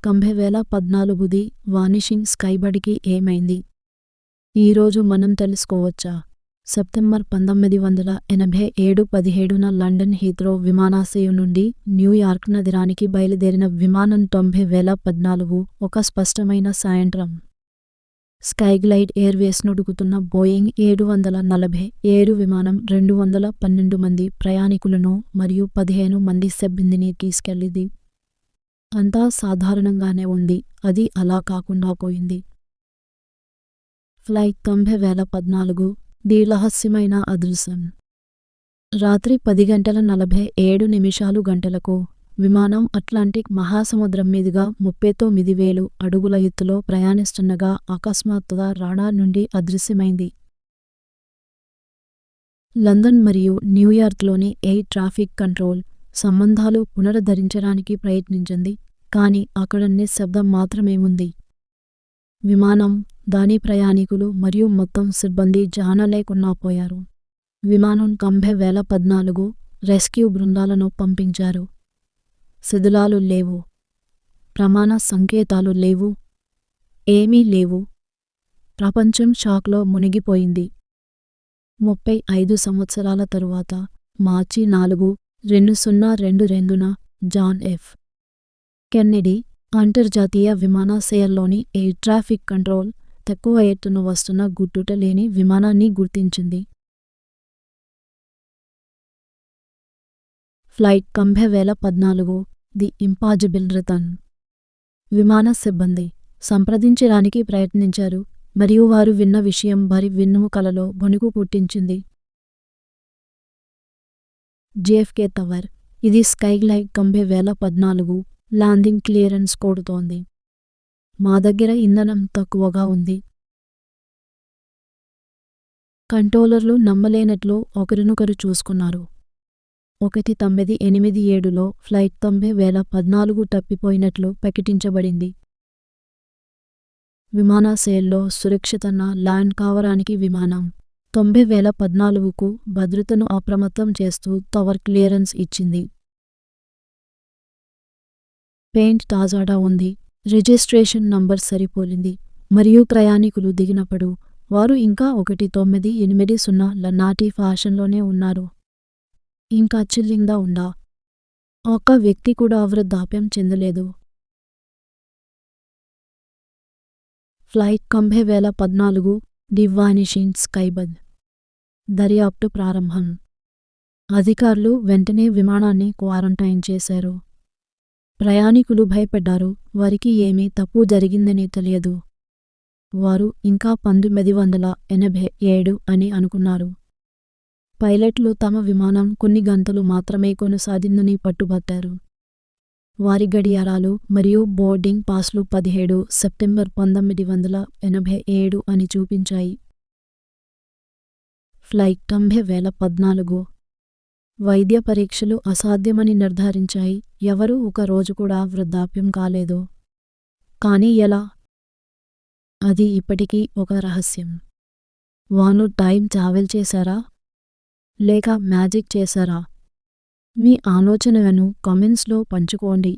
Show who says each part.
Speaker 1: 2014ది vanishing స్కైబర్డ్కి ఏమైంది? ఈరోజు మనం తెలుసుకోవచ్చా? సెప్టెంబర్ 1987 17న లండన్ హీత్రో విమానాశ్రయం నుండి న్యూయార్క్ నగరానికి బయలుదేరిన విమానం 2014 ఒక స్పష్టమైన సాయంత్రం స్కైగ్లైడ్ ఎయిర్వేస్ నడుపుతున్న బోయింగ్ 747 విమానం 212 మంది ప్రయాణికులను మరియు 15 మంది సిబ్బందిని తీసుకెళ్లింది. అంతా సాధారణంగానే ఉంది. అది అలా కాకుండా పోయింది. ఫ్లైట్ 2014 ది రహస్యమైన అదృశ్యం. రాత్రి 10:47 గంటలకు విమానం అట్లాంటిక్ మహాసముద్రం మీదుగా 39,000 అడుగుల ఎత్తులో ప్రయాణిస్తుండగా అకస్మాత్తుగా రాడార్ నుండి అదృశ్యమైంది. లండన్ మరియు న్యూయార్క్లోని ఎయిర్ ట్రాఫిక్ కంట్రోల్ సంబంధాలు పునరుద్ధరించడానికి ప్రయత్నించింది, కానీ అక్కడ నిశ్శబ్దం మాత్రమే ఉంది. విమానం, దాని ప్రయాణికులు మరియు మొత్తం సిబ్బంది జాన లేకుండా పోయారు. విమానం 2014 రెస్క్యూ బృందాలను పంపించారు. శిథిలాలు లేవు, ప్రమాణ సంకేతాలు లేవు, ఏమీ లేవు. ప్రపంచం షాక్లో మునిగిపోయింది. 35 సంవత్సరాల తరువాత మార్చి 4, 2022న జాన్ ఎఫ్. కెన్నెడీ అంతర్జాతీయ విమానాశ్రయంలోని ఎయిర్ ట్రాఫిక్ కంట్రోల్ తక్కువ ఎత్తున వస్తున్న గుర్తుట లేని విమానాన్ని గుర్తించింది. Flight 2014 the impossible return. విమాన సిబ్బంది సంప్రదించడానికి ప్రయత్నించారు మరియు వారు విన్న విషయం వారి వెన్నెముకలలో వణుకు పుట్టించింది. JFK tower. ఇది స్కైగ్లైడ్ 2014 ల్యాండింగ్ క్లియరెన్స్ కోరుతోంది. మా దగ్గర ఇంధనం తక్కువగా ఉంది. కంట్రోలర్లు నమ్మలేనట్లు ఒకరినొకరు చూసుకున్నారు. 1987లో ఫ్లైట్ 2014 తప్పిపోయినట్లు ప్రకటించబడింది. విమానాశ్రయంలో సురక్షితంగా ల్యాండ్ కావడానికి విమానం 2014కు భద్రతను అప్రమత్తం చేస్తూ టవర్ క్లియరెన్స్ ఇచ్చింది. పెయింట్ తాజాగా ఉంది, రిజిస్ట్రేషన్ నంబర్ సరిపోలింది మరియు ప్రయాణికులు దిగినప్పుడు వారు ఇంకా 1980ల నాటి ఫ్యాషన్లోనే ఉన్నారు. ఇంకా చిల్లింగ్గా ఉందా? ఒక్క వ్యక్తి కూడా వృద్ధాప్యం చెందలేదు. Flight 2014 the vanishing Skybird. దర్యాప్తు ప్రారంభం. అధికారులు వెంటనే విమానాన్ని క్వారంటైన్ చేశారు. ప్రయాణికులు భయపడ్డారు. వారికి ఏమీ తప్పు జరిగిందని తెలియదు. వారు ఇంకా 1987 అని అనుకున్నారు. పైలట్లు తమ విమానం కొన్ని గంటలు మాత్రమే కొనసాగిందని పట్టుబట్టారు. వారి గడియారాలు మరియు బోర్డింగ్ పాస్లు 17 సెప్టెంబర్ 1987 అని చూపించాయి. ఫ్లైట్ 2014 వైద్య పరీక్షలు అసాధ్యమని నిర్ధారించాయి. ఎవరూ ఒక రోజు కూడా వృద్ధాప్యం కాలేదు. కానీ ఎలా? అది ఇప్పటికీ ఒక రహస్యం. వారు టైం ట్రావెల్ చేశారా లేక మ్యాజిక్ చేశారా? మీ ఆలోచనలను కామెంట్స్లో పంచుకోండి.